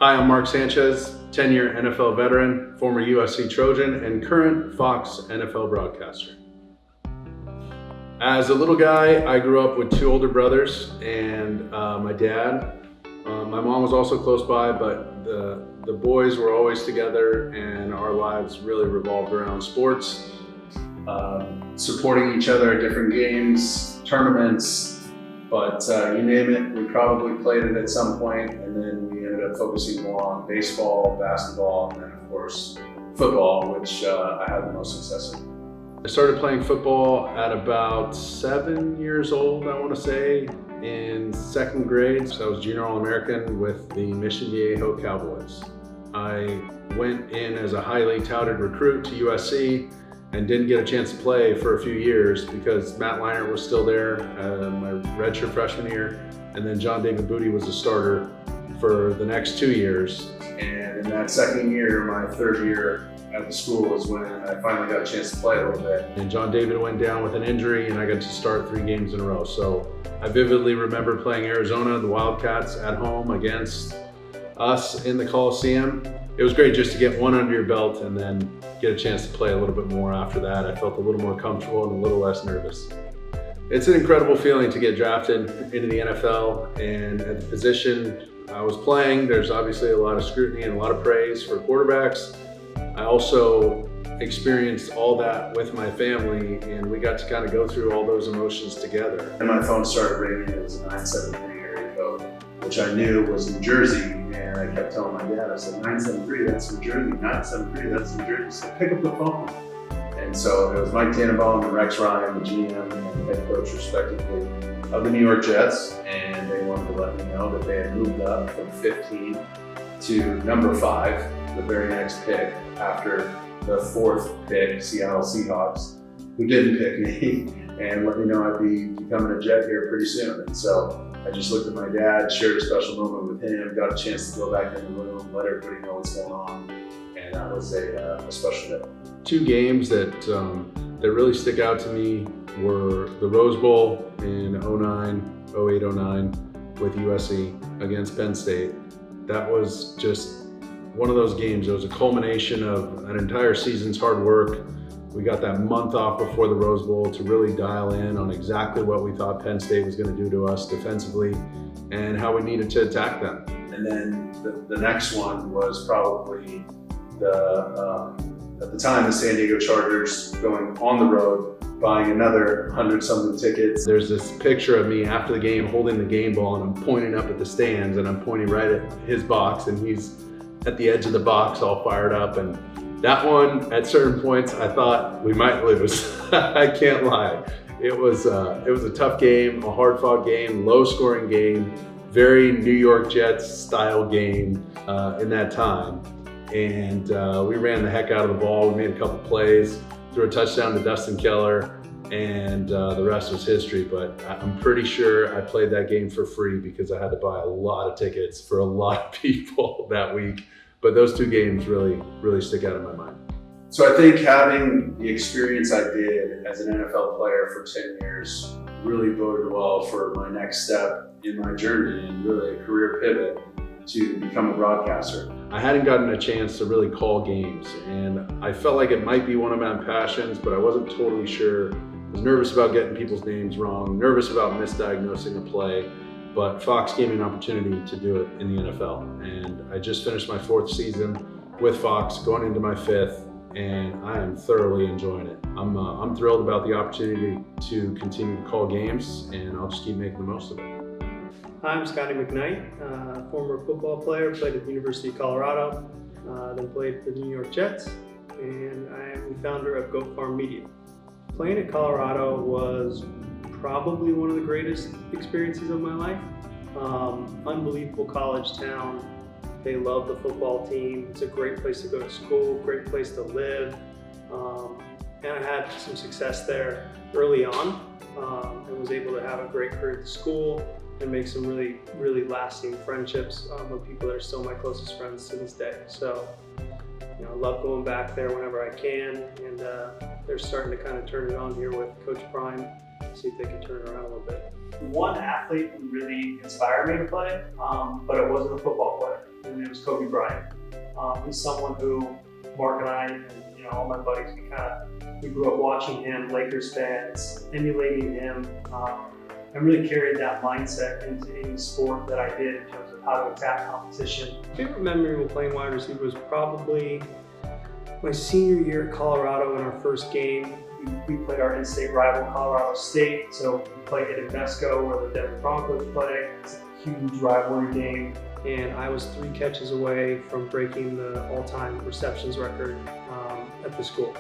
Hi, I'm Mark Sanchez, 10-year NFL veteran, former USC Trojan, and current Fox NFL broadcaster. As a little guy, I grew up with two older brothers and my dad. My mom was also close by, but the boys were always together, and our lives really revolved around sports, supporting each other at different games, tournaments. But you name it, we probably played it at some point, and then we ended up focusing more on baseball, basketball, and then of course football, which I had the most success in. I started playing football at about 7 years old, I want to say, in second grade. So I was junior All-American with the Mission Viejo Cowboys. I went in as a highly touted recruit to USC and didn't get a chance to play for a few years because Matt Leinart was still there my redshirt freshman year, and then John David Booty was a starter for the next 2 years. And in that second year, my third year at the school, was when I finally got a chance to play a little bit. And John David went down with an injury, and I got to start 3 games in a row. So I vividly remember playing Arizona, the Wildcats, at home against us in the Coliseum. It was great just to get one under your belt and then get a chance to play a little bit more after that. I felt a little more comfortable and a little less nervous. It's an incredible feeling to get drafted into the NFL, and at the position I was playing, there's obviously a lot of scrutiny and a lot of praise for quarterbacks. I also experienced all that with my family, and we got to kind of go through all those emotions together. And my phone started ringing. It was a 973 area code, which I knew was New Jersey, and I kept telling my dad, I said, 973, that's New Jersey, 973, that's New Jersey. So pick up the phone. And so it was Mike Tannenbaum and Rex Ryan, the GM and head coach respectively of the New York Jets, and they wanted to let me know that they had moved up from 15 to number 5, the very next pick, after the 4th pick, Seattle Seahawks, who didn't pick me, and let me know I'd be becoming a Jet here pretty soon. And so I just looked at my dad, shared a special moment with him, got a chance to go back in the room, let everybody know what's going on, and that was a special day. 2 games that really stick out to me were the Rose Bowl in 08-09 with USC against Penn State. That was just one of those games. It was a culmination of an entire season's hard work. We got that month off before the Rose Bowl to really dial in on exactly what we thought Penn State was going to do to us defensively and how we needed to attack them. And then the next one was probably at the time, the San Diego Chargers going on the road, buying another 100-something tickets. There's this picture of me after the game holding the game ball, and I'm pointing up at the stands, and I'm pointing right at his box, and he's at the edge of the box all fired up. And that one, at certain points, I thought we might lose. I can't lie. It was a tough game, a hard-fought game, low-scoring game, very New York Jets style game in that time. And we ran the heck out of the ball. We made a couple plays, threw a touchdown to Dustin Keller, and the rest was history. But I'm pretty sure I played that game for free because I had to buy a lot of tickets for a lot of people that week. But those 2 games really stick out in my mind. So I think having the experience I did as an NFL player for 10 years really boded well for my next step in my journey and really a career pivot to become a broadcaster. I hadn't gotten a chance to really call games, and I felt like it might be one of my passions, but I wasn't totally sure. I was nervous about getting people's names wrong, nervous about misdiagnosing a play, but Fox gave me an opportunity to do it in the NFL. And I just finished my 4th season with Fox, going into my 5th, and I am thoroughly enjoying it. I'm thrilled about the opportunity to continue to call games, and I'll just keep making the most of it. Hi, I'm Scotty McKnight, former football player, played at the University of Colorado, then played for the New York Jets, and I am the founder of Goat Farm Media. Playing at Colorado was probably one of the greatest experiences of my life. Unbelievable college town. They love the football team. It's a great place to go to school, great place to live. And I had some success there early on and was able to have a great career at the school and make some really lasting friendships with people that are still my closest friends to this day. So, I love going back there whenever I can, and they're starting to kind of turn it on here with Coach Prime see if they can turn it around a little bit. One athlete who really inspired me to play, but it wasn't a football player, and it was Kobe Bryant. He's someone who Mark and I, and all my buddies, we grew up watching him, Lakers fans, emulating him, and really carried that mindset into any sport that I did in terms of how to attack competition. My favorite memory of playing wide receiver was probably my senior year at Colorado in our first game. We played our in-state rival, Colorado State, so we played at Invesco where the Denver Broncos play. It's a huge rivalry game. And I was 3 catches away from breaking the all-time receptions record at the school.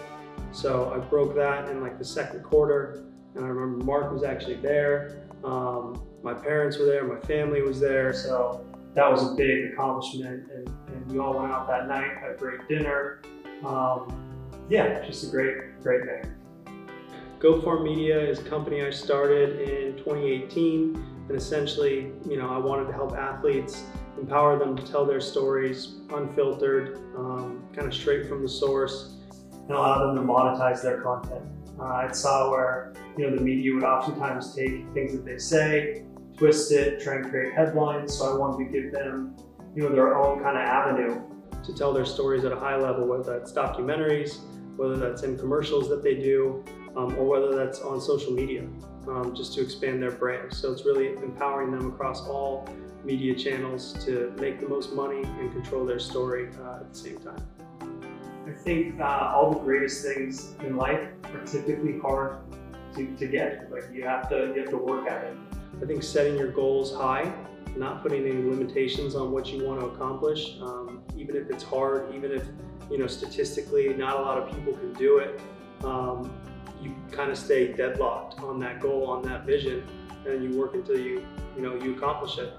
So I broke that in like the second quarter, and I remember Mark was actually there. My parents were there, my family was there. So that was a big accomplishment, and we all went out that night, had a great dinner. Yeah, just a great day. Go Farm Media is a company I started in 2018, and essentially, I wanted to help athletes, empower them to tell their stories unfiltered, kind of straight from the source, and allow them to monetize their content. I saw where the media would oftentimes take things that they say, twist it, try and create headlines. So I wanted to give them their own kind of avenue to tell their stories at a high level, whether that's documentaries, whether that's in commercials that they do, or whether that's on social media, just to expand their brand. So it's really empowering them across all media channels to make the most money and control their story at the same time. I think all the greatest things in life are typically hard to get. Like you have to work at it. I think setting your goals high, not putting any limitations on what you want to accomplish, even if it's hard, even if statistically not a lot of people can do it, you kind of stay deadlocked on that goal, on that vision, and you work until you accomplish it.